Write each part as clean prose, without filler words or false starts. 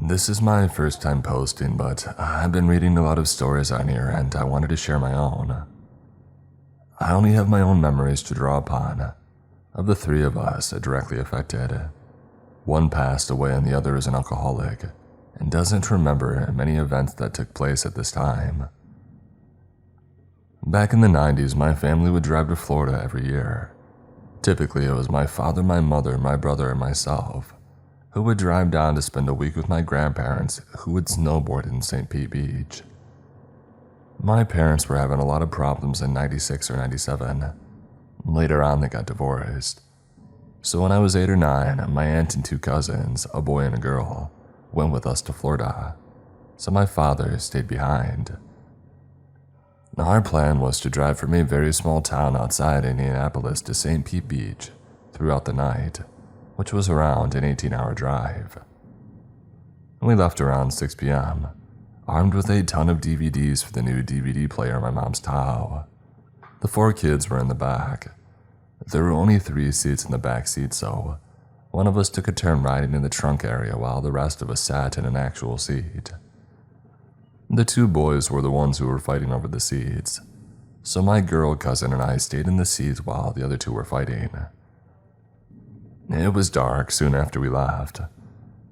This is my first time posting, but I've been reading a lot of stories on here and I wanted to share my own. I only have my own memories to draw upon. Of the three of us directly affected, one passed away and the other is an alcoholic and doesn't remember many events that took place at this time. Back in the 90s, my family would drive to Florida every year. Typically, it was my father, my mother, my brother, and myself who would drive down to spend a week with my grandparents who would snowboard in St. Pete Beach. My parents were having a lot of problems in 96 or 97. Later on, they got divorced. So when I was 8 or 9, my aunt and two cousins, a boy and a girl, went with us to Florida. So my father stayed behind. Now, our plan was to drive from a very small town outside Indianapolis to St. Pete Beach throughout the night, which was around an 18-hour drive. We left around 6 p.m., armed with a ton of DVDs for the new DVD player in my mom's Tahoe. The 4 kids were in the back. There were only 3 seats in the back seat, so one of us took a turn riding in the trunk area while the rest of us sat in an actual seat. The 2 boys were the ones who were fighting over the seats, so my girl cousin and I stayed in the seats while the other 2 were fighting. It was dark soon after we left,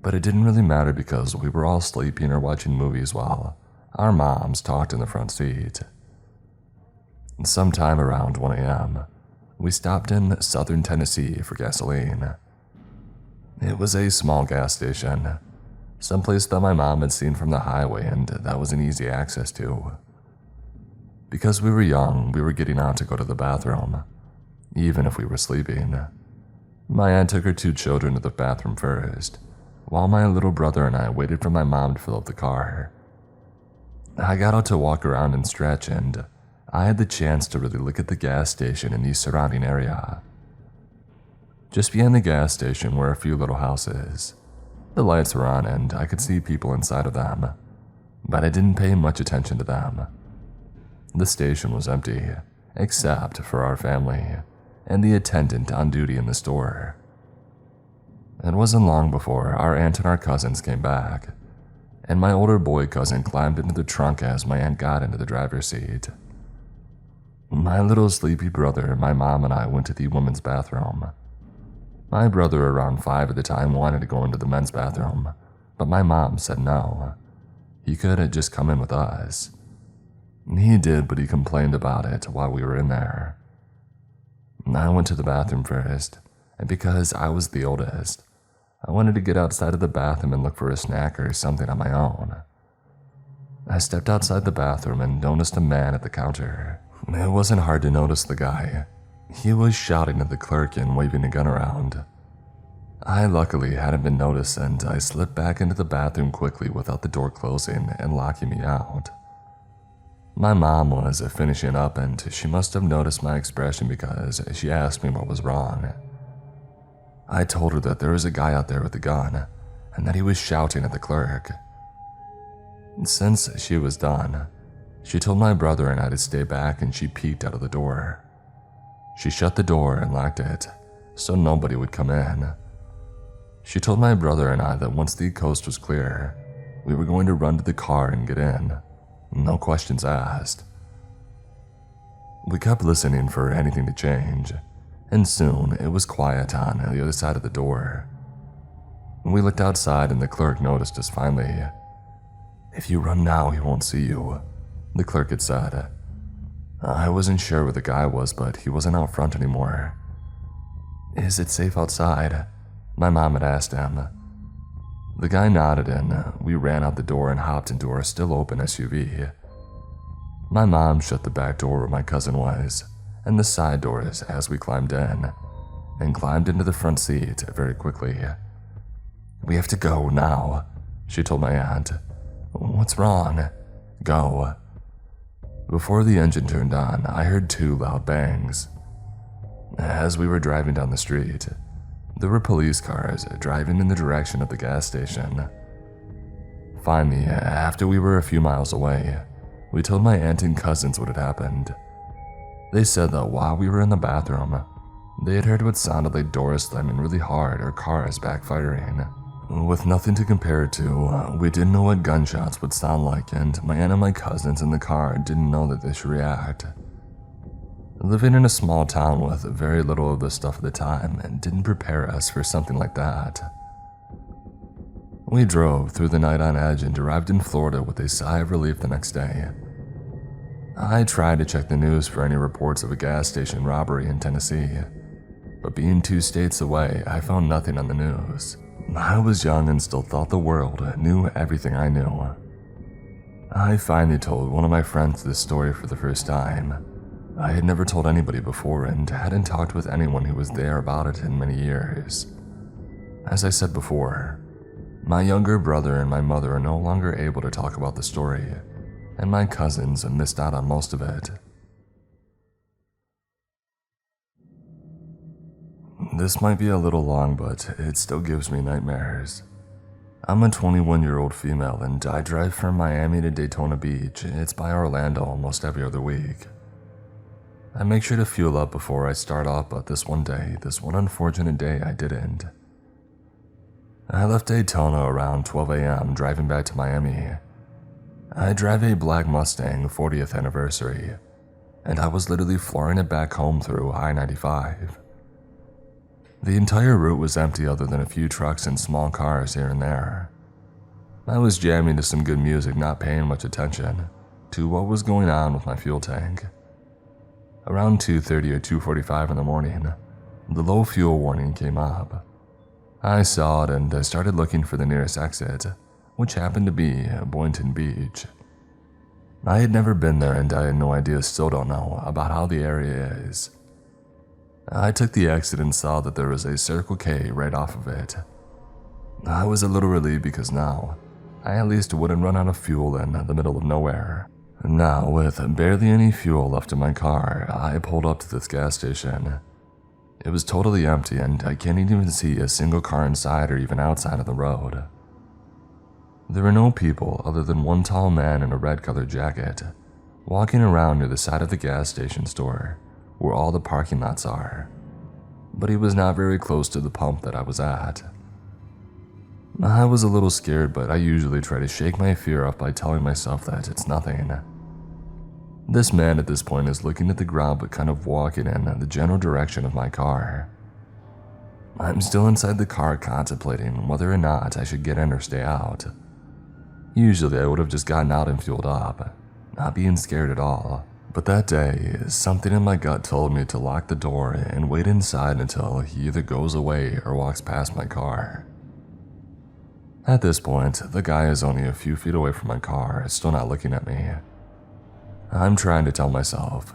but it didn't really matter because we were all sleeping or watching movies while our moms talked in the front seat. Sometime around 1 a.m., we stopped in southern Tennessee for gasoline. It was a small gas station, someplace that my mom had seen from the highway and that was an easy access to. Because we were young, we were getting out to go to the bathroom, even if we were sleeping. My aunt took her 2 children to the bathroom first, while my little brother and I waited for my mom to fill up the car. I got out to walk around and stretch, and I had the chance to really look at the gas station and the surrounding area. Just behind the gas station were a few little houses. The lights were on and I could see people inside of them, but I didn't pay much attention to them. The station was empty, except for our family and the attendant on duty in the store. It wasn't long before our aunt and our cousins came back, and my older boy cousin climbed into the trunk as my aunt got into the driver's seat. My little sleepy brother, my mom, and I went to the women's bathroom. My brother, around 5 at the time, wanted to go into the men's bathroom, but my mom said no. He could just come in with us. He did, but he complained about it while we were in there. I went to the bathroom first, and because I was the oldest, I wanted to get outside of the bathroom and look for a snack or something on my own. I stepped outside the bathroom and noticed a man at the counter. It wasn't hard to notice the guy. He was shouting at the clerk and waving a gun around. I luckily hadn't been noticed, and I slipped back into the bathroom quickly without the door closing and locking me out. My mom was finishing up, and she must have noticed my expression because she asked me what was wrong. I told her that there was a guy out there with a gun, and that he was shouting at the clerk. Since she was done, she told my brother and I to stay back, and she peeked out of the door. She shut the door and locked it, so nobody would come in. She told my brother and I that once the coast was clear, we were going to run to the car and get in. No questions asked. We kept listening for anything to change, and soon it was quiet on the other side of the door. We looked outside and the clerk noticed us finally. "If you run now, he won't see you," the clerk had said. I wasn't sure where the guy was, but he wasn't out front anymore. "Is it safe outside?" my mom had asked him. The guy nodded and we ran out the door and hopped into our still open SUV. My mom shut the back door where my cousin was, and the side doors as we climbed in, and climbed into the front seat very quickly. "We have to go now," she told my aunt. "What's wrong?" "Go." Before the engine turned on, I heard 2 loud bangs. As we were driving down the street, there were police cars driving in the direction of the gas station. Finally, after we were a few miles away, we told my aunt and cousins what had happened. They said that while we were in the bathroom, they had heard what sounded like doors slamming really hard or cars backfiring. With nothing to compare it to, we didn't know what gunshots would sound like, and my aunt and my cousins in the car didn't know that they should react. Living in a small town with very little of this stuff at the time and didn't prepare us for something like that. We drove through the night on edge and arrived in Florida with a sigh of relief the next day. I tried to check the news for any reports of a gas station robbery in Tennessee, but being 2 states away, I found nothing on the news. I was young and still thought the world knew everything I knew. I finally told one of my friends this story for the first time. I had never told anybody before and hadn't talked with anyone who was there about it in many years. As I said before, my younger brother and my mother are no longer able to talk about the story, and my cousins missed out on most of it. This might be a little long, but it still gives me nightmares. I'm a 21-year-old female and I drive from Miami to Daytona Beach. It's by Orlando almost every other week. I make sure to fuel up before I start off, but this one unfortunate day, I didn't. I left Daytona around 12 a.m. driving back to Miami. I drive a black Mustang 40th anniversary, and I was literally flooring it back home through I-95. The entire route was empty other than a few trucks and small cars here and there. I was jamming to some good music, not paying much attention to what was going on with my fuel tank. Around 2:30 or 2:45 in the morning, the low fuel warning came up. I saw it and I started looking for the nearest exit, which happened to be Boynton Beach. I had never been there and I had no idea, still don't know, about how the area is. I took the exit and saw that there was a Circle K right off of it. I was a little relieved because now, I at least wouldn't run out of fuel in the middle of nowhere. Now, with barely any fuel left in my car, I pulled up to this gas station. It was totally empty and I can't even see a single car inside or even outside of the road. There were no people other than one tall man in a red-colored jacket, walking around near the side of the gas station store, where all the parking lots are, but he was not very close to the pump that I was at. I was a little scared, but I usually try to shake my fear off by telling myself that it's nothing. This man at this point is looking at the ground but kind of walking in the general direction of my car. I'm still inside the car contemplating whether or not I should get in or stay out. Usually I would have just gotten out and fueled up, not being scared at all. But that day, something in my gut told me to lock the door and wait inside until he either goes away or walks past my car. At this point, the guy is only a few feet away from my car, still not looking at me. I'm trying to tell myself,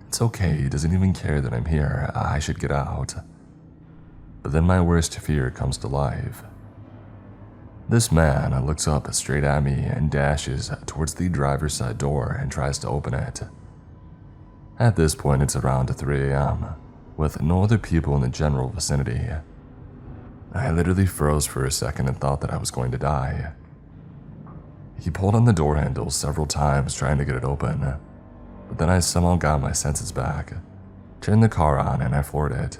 it's okay, he doesn't even care that I'm here, I should get out. But then my worst fear comes to life. This man looks up straight at me and dashes towards the driver's side door and tries to open it. At this point, it's around 3 a.m., with no other people in the general vicinity. I literally froze for a second and thought that I was going to die. He pulled on the door handle several times trying to get it open, but then I somehow got my senses back, turned the car on, and I floored it.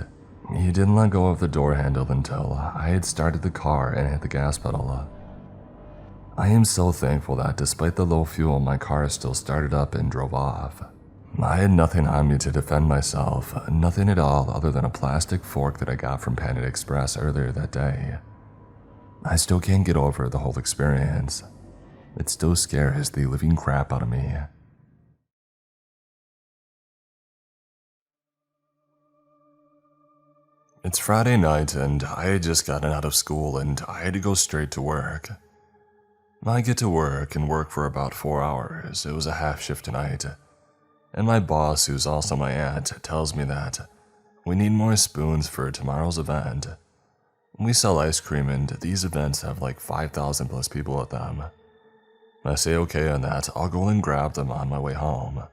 He didn't let go of the door handle until I had started the car and hit the gas pedal. I am so thankful that despite the low fuel, my car still started up and drove off. I had nothing on me to defend myself, nothing at all other than a plastic fork that I got from Panda Express earlier that day. I still can't get over the whole experience. It still scares the living crap out of me. It's Friday night and I had just gotten out of school and I had to go straight to work. I get to work and work for about 4 hours. It was a half shift tonight. And my boss, who's also my aunt, tells me that we need more spoons for tomorrow's event. We sell ice cream and these events have like 5,000 plus people at them. I say okay on that, I'll go and grab them on my way home.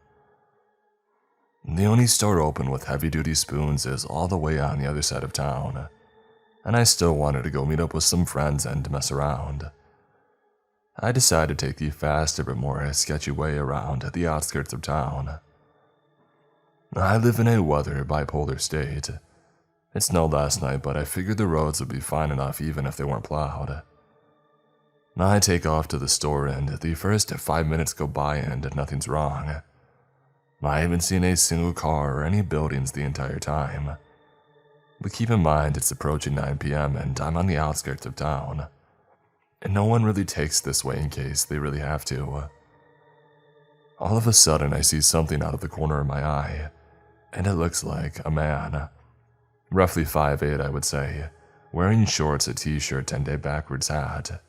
The only store open with heavy-duty spoons is all the way on the other side of town, and I still wanted to go meet up with some friends and mess around. I decided to take the faster but more sketchy way around the outskirts of town. I live in a weather bipolar state. It snowed last night, but I figured the roads would be fine enough even if they weren't plowed. I take off to the store and the first 5 minutes go by and nothing's wrong. I haven't seen a single car or any buildings the entire time. But keep in mind it's approaching 9 p.m. and I'm on the outskirts of town. And no one really takes this way in case they really have to. All of a sudden I see something out of the corner of my eye, and it looks like a man. Roughly 5'8" I would say, wearing shorts, a t-shirt, and a backwards hat.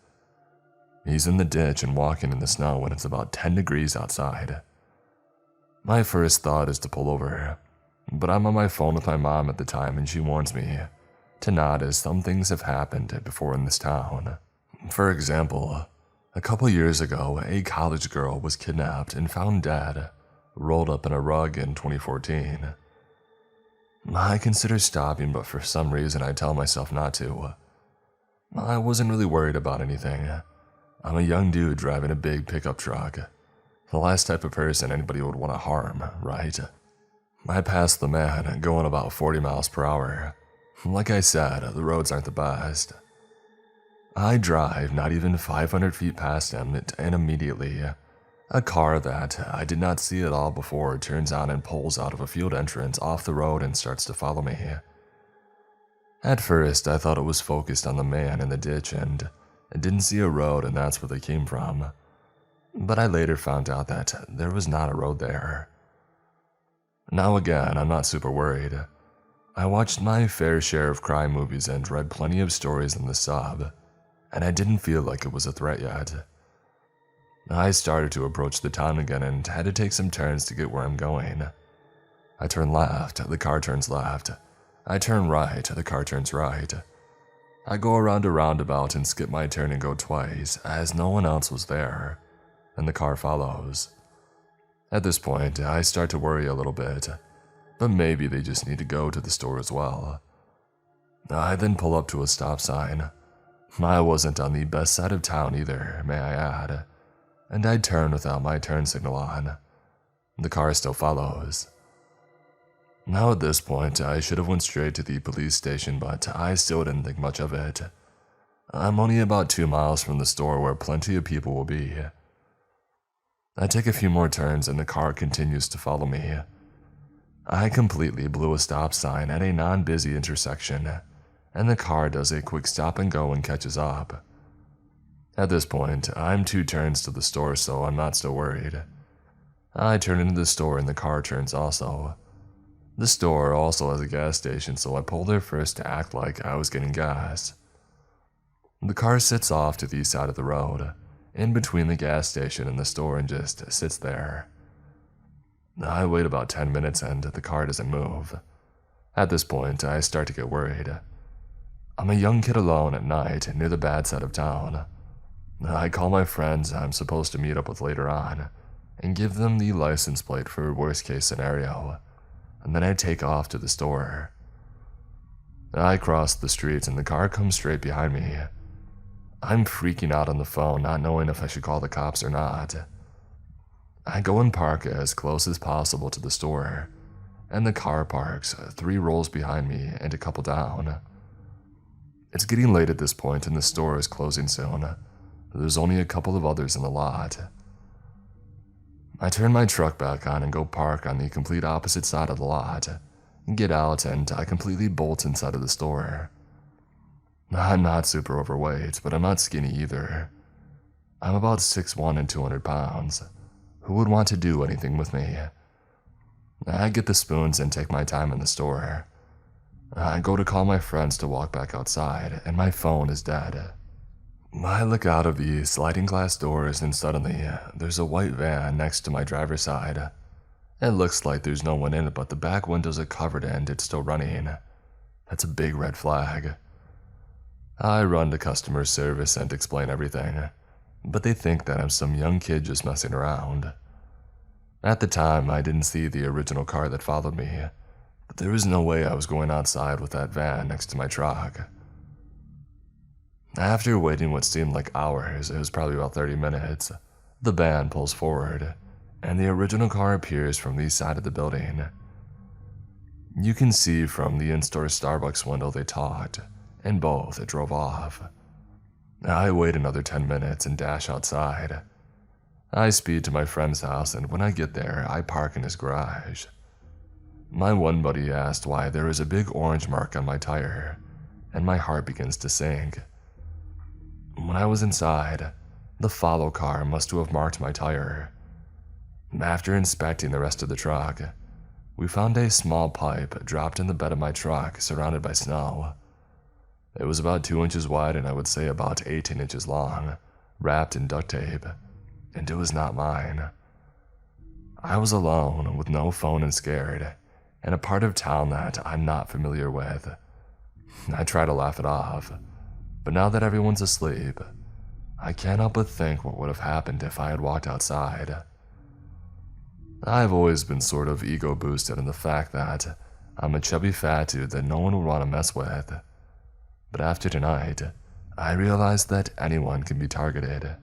He's in the ditch and walking in the snow when it's about 10 degrees outside. My first thought is to pull over, but I'm on my phone with my mom at the time and she warns me to not, as some things have happened before in this town. For example, a couple years ago, a college girl was kidnapped and found dead, rolled up in a rug in 2014. I consider stopping, but for some reason I tell myself not to. I wasn't really worried about anything. I'm a young dude driving a big pickup truck. The last type of person anybody would want to harm, right? I passed the man, going about 40 miles per hour. Like I said, the roads aren't the best. I drive not even 500 feet past him, and immediately, a car that I did not see at all before turns on and pulls out of a field entrance off the road and starts to follow me. At first, I thought it was focused on the man in the ditch and I didn't see a road, and that's where they came from. But I later found out that there was not a road there. Now again, I'm not super worried. I watched my fair share of crime movies and read plenty of stories in the sub, and I didn't feel like it was a threat yet. I started to approach the town again and had to take some turns to get where I'm going. I turn left, the car turns left. I turn right, the car turns right. I go around a roundabout and skip my turn and go twice, as no one else was there, and the car follows. At this point, I start to worry a little bit, but maybe they just need to go to the store as well. I then pull up to a stop sign. I wasn't on the best side of town either, may I add, and I turn without my turn signal on. The car still follows. Now at this point, I should have went straight to the police station, but I still didn't think much of it. I'm only about 2 miles from the store where plenty of people will be. I take a few more turns and the car continues to follow me. I completely blew a stop sign at a non-busy intersection, and the car does a quick stop and go and catches up. At this point, I'm 2 turns to the store, so I'm not still worried. I turn into the store and the car turns also. The store also has a gas station, so I pulled there first to act like I was getting gas. The car sits off to the side of the road, in between the gas station and the store, and just sits there. I wait about 10 minutes and the car doesn't move. At this point, I start to get worried. I'm a young kid alone at night near the bad side of town. I call my friends I'm supposed to meet up with later on, and give them the license plate for worst case scenario, and then I take off to the store. I cross the street and the car comes straight behind me. I'm freaking out on the phone, not knowing if I should call the cops or not. I go and park as close as possible to the store, and the car parks 3 rows behind me and a couple down. It's getting late at this point and the store is closing soon. There's only a couple of others in the lot. I turn my truck back on and go park on the complete opposite side of the lot, get out, and I completely bolt inside of the store. I'm not super overweight, but I'm not skinny either. I'm about 6'1" and 200 pounds. Who would want to do anything with me? I get the spoons and take my time in the store. I go to call my friends to walk back outside, and my phone is dead. I look out of the sliding glass doors and suddenly, there's a white van next to my driver's side. It looks like there's no one in it, but the back windows are covered and it's still running. That's a big red flag. I run to customer service and explain everything, but they think that I'm some young kid just messing around. At the time, I didn't see the original car that followed me, but there was no way I was going outside with that van next to my truck. After waiting what seemed like hours, it was probably about 30 minutes, the van pulls forward, and the original car appears from the side of the building. You can see from the in-store Starbucks window they talked, and both drove off. I wait another 10 minutes and dash outside. I speed to my friend's house, and when I get there, I park in his garage. My one buddy asked why there is a big orange mark on my tire, and my heart begins to sink. When I was inside, the follow car must have marked my tire. After inspecting the rest of the truck, we found a small pipe dropped in the bed of my truck surrounded by snow. It was about 2 inches wide and I would say about 18 inches long, wrapped in duct tape, and it was not mine. I was alone with no phone and scared, in a part of town that I'm not familiar with. I try to laugh it off, but now that everyone's asleep, I can't help but think what would have happened if I had walked outside. I've always been sort of ego boosted in the fact that I'm a chubby fat dude that no one would want to mess with. But after tonight, I realized that anyone can be targeted.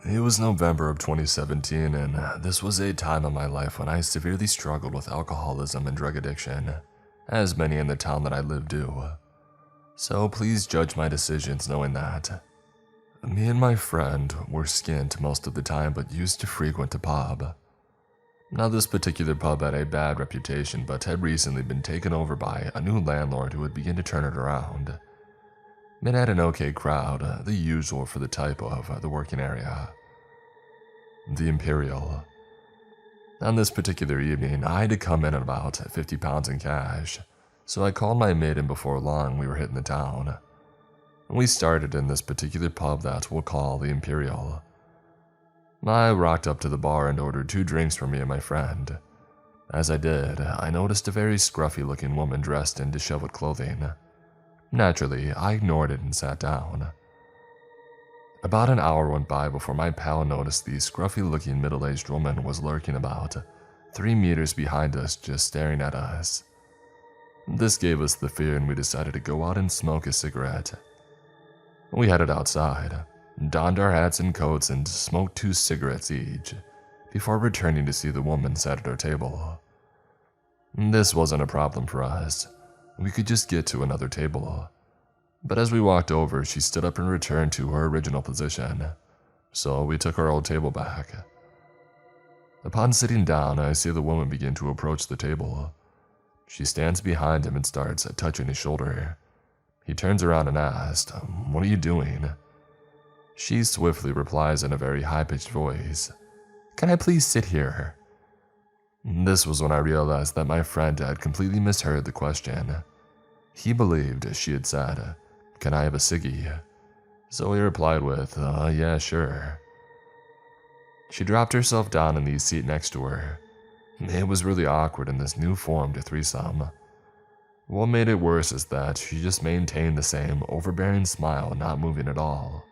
It was November of 2017, and this was a time of my life when I severely struggled with alcoholism and drug addiction, as many in the town that I lived do. So please judge my decisions knowing that. Me and my friend were skint most of the time but used to frequent a pub. Now this particular pub had a bad reputation but had recently been taken over by a new landlord who would begin to turn it around. It had an okay crowd, the usual for the type of the working area. The Imperial. On this particular evening, I had to come in at about 50 pounds in cash, so I called my mate and before long we were hitting the town. We started in this particular pub that we'll call the Imperial. I rocked up to the bar and ordered 2 drinks for me and my friend. As I did, I noticed a very scruffy-looking woman dressed in disheveled clothing. Naturally, I ignored it and sat down. About an hour went by before my pal noticed the scruffy-looking middle-aged woman was lurking about 3 meters behind us, just staring at us. This gave us the fear and we decided to go out and smoke a cigarette. We headed outside, donned our hats and coats and smoked 2 cigarettes each, before returning to see the woman sat at our table. This wasn't a problem for us. We could just get to another table. But as we walked over, she stood up and returned to her original position, so we took our old table back. Upon sitting down, I see the woman begin to approach the table. She stands behind him and starts touching his shoulder. He turns around and asks, "What are you doing?" She swiftly replies in a very high-pitched voice, "Can I please sit here?" This was when I realized that my friend had completely misheard the question. He believed she had said, "Can I have a ciggy?" So he replied with, "Yeah, sure." She dropped herself down in the seat next to her. It was really awkward in this new formed threesome. What made it worse is that she just maintained the same overbearing smile, not moving at all.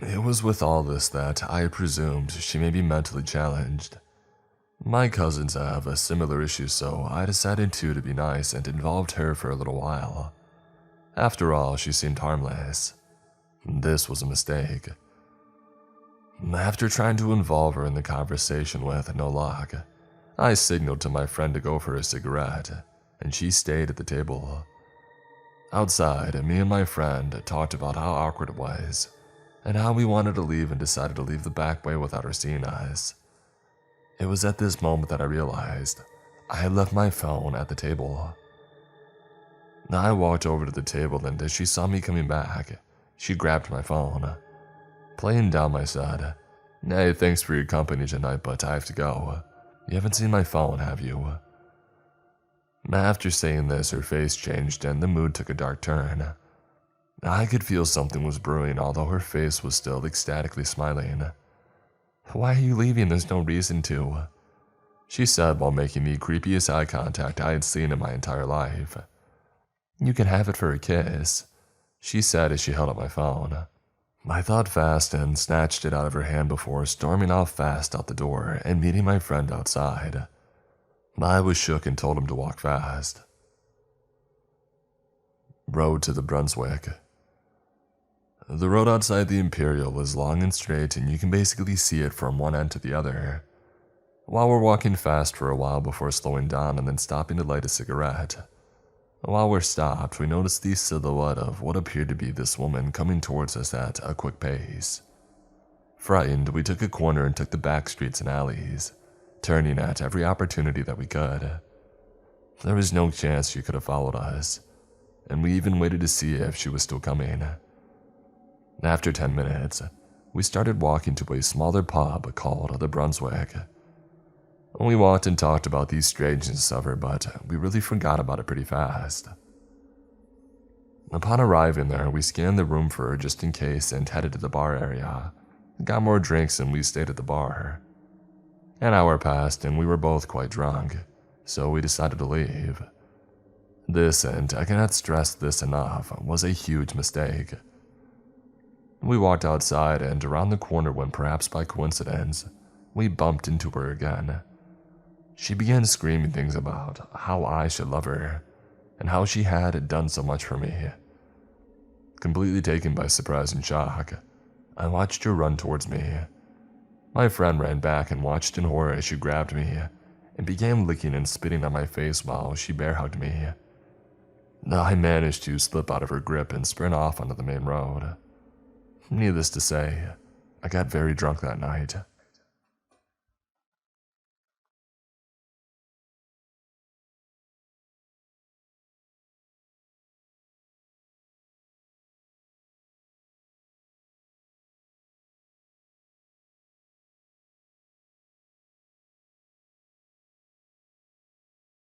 It was with all this that I presumed she may be mentally challenged. My cousins have a similar issue, so I decided to be nice and involved her for a little while. After all, she seemed harmless. This was a mistake. After trying to involve her in the conversation with no luck, I signaled to my friend to go for a cigarette, and she stayed at the table. Outside, me and my friend talked about how awkward it was, and how we wanted to leave and decided to leave the back way without her seeing us. It was at this moment that I realized I had left my phone at the table. I walked over to the table, and as she saw me coming back, she grabbed my phone. Playing dumb, I said, "Hey, thanks for your company tonight, but I have to go. You haven't seen my phone, have you?" After saying this, her face changed and the mood took a dark turn. I could feel something was brewing, although her face was still ecstatically smiling. "Why are you leaving? There's no reason to," she said while making the creepiest eye contact I had seen in my entire life. "You can have it for a kiss," she said as she held up my phone. I thought fast and snatched it out of her hand before storming off fast out the door and meeting my friend outside. I was shook and told him to walk fast. Road to the Brunswick. The road outside the Imperial is long and straight, and you can basically see it from one end to the other. While we're walking fast for a while before slowing down and then stopping to light a cigarette, While we're stopped, we notice the silhouette of what appeared to be this woman coming towards us at a quick pace. Frightened, we took a corner and took the back streets and alleys, turning at every opportunity that we could. There was no chance she could have followed us, and we even waited to see if she was still coming. After 10 minutes, we started walking to a smaller pub called the Brunswick. We walked and talked about the strangeness of her, but we really forgot about it pretty fast. Upon arriving there, we scanned the room for her just in case and headed to the bar area. Got more drinks and we stayed at the bar. An hour passed and we were both quite drunk, so we decided to leave. This, and I cannot stress this enough, was a huge mistake. We walked outside and around the corner when, perhaps by coincidence, we bumped into her again. She began screaming things about how I should love her and how she had done so much for me. Completely taken by surprise and shock, I watched her run towards me. My friend ran back and watched in horror as she grabbed me and began licking and spitting on my face while she bear hugged me. I managed to slip out of her grip and sprint off onto the main road. Needless to say, I got very drunk that night.